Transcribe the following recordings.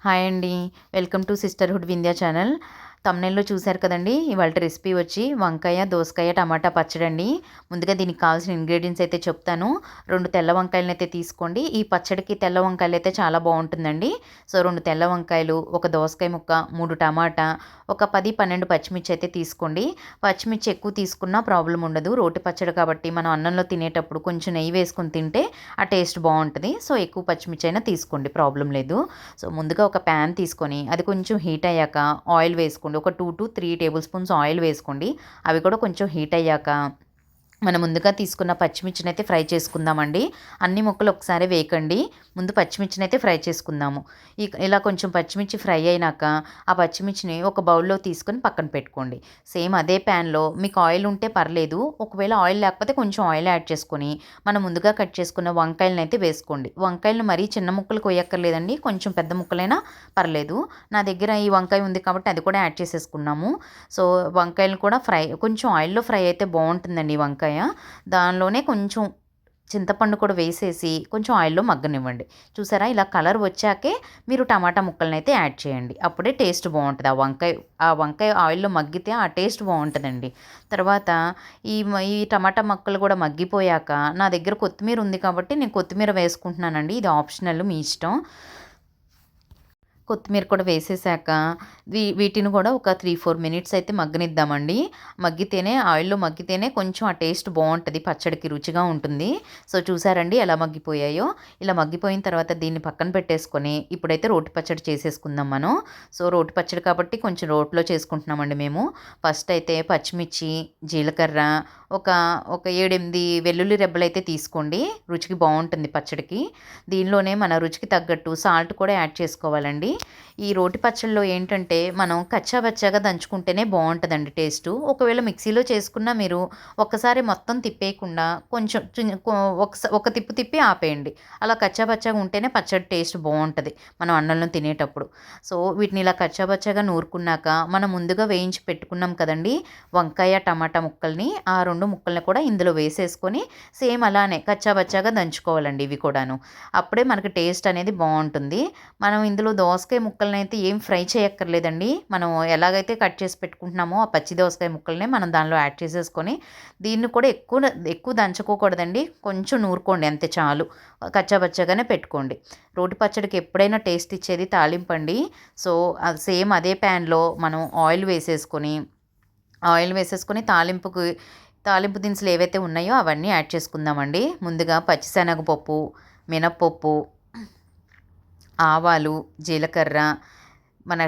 Hi అండి. Welcome to sisterhood Vindhya channel. థంబ్‌నెయిల్‌లో చూసారు కదండీ! ఇవాల్టి రెసిపీ వచ్చి వంకాయ, దోసకాయ, టమాటా పచ్చడండి. ముందుగా దీనికి కావాల్సిన ఇంగ్రీడియెంట్స్ అయితే చెప్తాను. 2 తెల్ల వంకాయలనైతే తీసుకోండి. ఈ పచ్చడికి తెల్ల వంకాయలైతే చాలా బావుంటుందండి. సో, 2 తెల్ల వంకాయలు, ఒక దోసకాయ ముక్క, 3 టమాటా, ఒక 10, 12 పచ్చిమిర్చి అయితే తీసుకోండి. పచ్చిమిర్చి ఎక్కువ తీసుకున్నా ప్రాబ్లమ్ ఉండదు. రోటి పచ్చడి కాబట్టి మనం అన్నంలో తినేటప్పుడు కొంచెం నెయ్యి వేసుకొని తింటే ఆ టేస్ట్ బావుంటది. సో, ఎక్కువ పచ్చిమిర్చి అయినా తీసుకోండి, ప్రాబ్లమ్ లేదు. సో, ముందుగా ఒక ప్యాన్ తీసుకొని అది కొంచెం హీట్ అయ్యాక ఆయిల్ వేసుకోండి. ఒక 2-3 టేబుల్ స్పూన్స్ ఆయిల్ వేసుకోండి. అవి కూడా కొంచెం హీట్ అయ్యాక మనం ముందుగా తీసుకున్న పచ్చిమిర్చినైతే ఫ్రై చేసుకుందామండి. అన్ని ముక్కలు ఒకసారి వేయకండి. ముందు పచ్చిమిర్చినైతే ఫ్రై చేసుకుందాము. ఇలా కొంచెం పచ్చిమిర్చి ఫ్రై అయినాక ఆ పచ్చిమిర్చిని ఒక బౌల్‌లో తీసుకొని పక్కన పెట్టుకోండి. సేమ్ అదే ప్యాన్‌లో మీకు ఆయిల్ ఉంటే పర్లేదు. ఒకవేళ ఆయిల్ లేకపోతే కొంచెం ఆయిల్ యాడ్ చేసుకొని మనం ముందుగా కట్ చేసుకున్న వంకాయలనైతే వేసుకోండి. వంకాయలను మరీ చిన్న ముక్కలు కొయ్యక్కర్లేదండి. కొంచెం పెద్ద ముక్కలైనా పర్లేదు. నా దగ్గర ఈ వంకాయ ఉంది కాబట్టి అది కూడా యాడ్ చేసేసుకున్నాము. సో, వంకాయలు కూడా కొంచెం ఆయిల్‌లో ఫ్రై అయితే బావుంటుందండి ఈ వంకాయ. దానిలోనే కొంచెం చింతపండు కూడా వేసేసి కొంచెం ఆయిల్‌లో మగ్గనివ్వండి. చూసారా? ఇలా కలర్ వచ్చాకే మీరు టమాటా ముక్కలనైతే యాడ్ చేయండి. అప్పుడే టేస్ట్ బావుంటది. ఆ వంకాయ ఆయిల్‌లో మగ్గితే ఆ టేస్ట్ బావుంటదండి. తర్వాత ఈ టమాటా ముక్కలు కూడా మగ్గిపోయాక నా దగ్గర కొత్తిమీర ఉంది కాబట్టి నేను కొత్తిమీర వేసుకుంటున్నానండి. ఇది ఆప్షనల్, మీ ఇష్టం. కొత్తిమీర కూడా వేసేసాక వీటిని కూడా ఒక 3-4 మినిట్స్ అయితే మగ్గనిద్దామండి. ఆయిల్‌లో మగ్గితేనే కొంచెం ఆ టేస్ట్ బావుంటది. పచ్చడికి రుచిగా ఉంటుంది. సో, చూసారండి ఎలా మగ్గిపోయాయో. ఇలా మగ్గిపోయిన తర్వాత దీన్ని పక్కన పెట్టేసుకొని ఇప్పుడైతే రోటి పచ్చడి చేసేసుకుందాం మనం. సో, రోటి పచ్చడి కాబట్టి కొంచెం రోట్లో చేసుకుంటున్నామండి మేము. ఫస్ట్ అయితే పచ్చిమిర్చి, జీలకర్ర, ఒక ఒక 7, 8 వెల్లుల్లి రెబ్బలైతే తీసుకోండి. రుచికి బావుంటుంది పచ్చడికి. దీనిలోనే మన రుచికి తగ్గట్టు సాల్ట్ కూడా యాడ్ చేసుకోవాలండి. ఈ రోటి పచ్చడిలో ఏంటంటే మనం కచ్చా పచ్చాగా దంచుకుంటేనే బావుంటదండి టేస్టు. ఒకవేళ మిక్సీలో చేసుకున్నా మీరు ఒక్కసారి మొత్తం తిప్పేయకుండా కొంచెం ఒక తిప్పు తిప్పి ఆపేయండి. అలా కచ్చా పచ్చాగా ఉంటేనే పచ్చడి టేస్ట్ బావుంటది మనం అన్నంలో తినేటప్పుడు. సో, వీటిని ఇలా కచ్చా పచ్చాగా నూరుకున్నాక మనం ముందుగా వేయించి పెట్టుకున్నాం కదండీ! వంకాయ, టమాటా ముక్కల్ని, ఆ 2 ముక్కల్ని కూడా ఇందులో వేసేసుకొని సేమ్ అలానే కచ్చా పచ్చాగా దంచుకోవాలండి ఇవి కూడాను. అప్పుడే మనకి టేస్ట్ అనేది బావుంటుంది. మనం ఇందులో దోసకాయ ముక్కలనైతే ఏం ఫ్రై చేయక్కర్లేదండి. మనం ఎలాగైతే కట్ చేసి పెట్టుకుంటున్నామో ఆ పచ్చి దోసకాయ ముక్కల్ని మనం దానిలో యాడ్ చేసేసుకొని దీన్ని కూడా ఎక్కువ దంచుకోకూడదండి. కొంచెం నూరుకోండి అంతే చాలు. కచ్చా పచ్చాగానే పెట్టుకోండి. రోటి పచ్చడికి ఎప్పుడైనా టేస్ట్ ఇచ్చేది తాలింపండి. సో, అది సేమ్ అదే ప్యాన్‌లో మనం ఆయిల్ వేసేసుకొని తాలింపు దినుసులు ఏవైతే ఉన్నాయో అవన్నీ యాడ్ చేసుకుందామండి. ముందుగా పచ్చిశనగపప్పు, మినప్పప్పు, ఆవాలు, జీలకర్ర, మన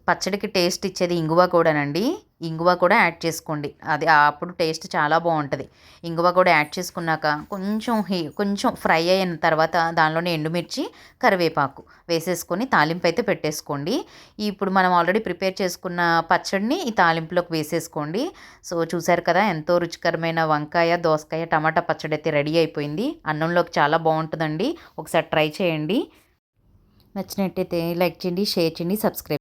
పచ్చడికి టేస్ట్ ఇచ్చేది ఇంగువ కూడానండి. ఇంగువ కూడా యాడ్ చేసుకోండి. అది అప్పుడు టేస్ట్ చాలా బావుంటది. ఇంగువ కూడా యాడ్ చేసుకున్నాక కొంచెం ఫ్రై అయిన తర్వాత దానిలోనే ఎండుమిర్చి, కరివేపాకు వేసేసుకొని తాలింపైతే పెట్టేసుకోండి. ఇప్పుడు మనం ఆల్రెడీ ప్రిపేర్ చేసుకున్న పచ్చడిని ఈ తాలింపులోకి వేసేసుకోండి. సో, చూసారు కదా! ఎంతో రుచికరమైన వంకాయ, దోసకాయ, టమాటా పచ్చడైతే రెడీ అయిపోయింది. అన్నంలోకి చాలా బావుంటదండి. ఒకసారి ట్రై చేయండి. నచ్చినట్టయితే లైక్ చేయండి, షేర్ చేయండి, సబ్స్క్రైబ్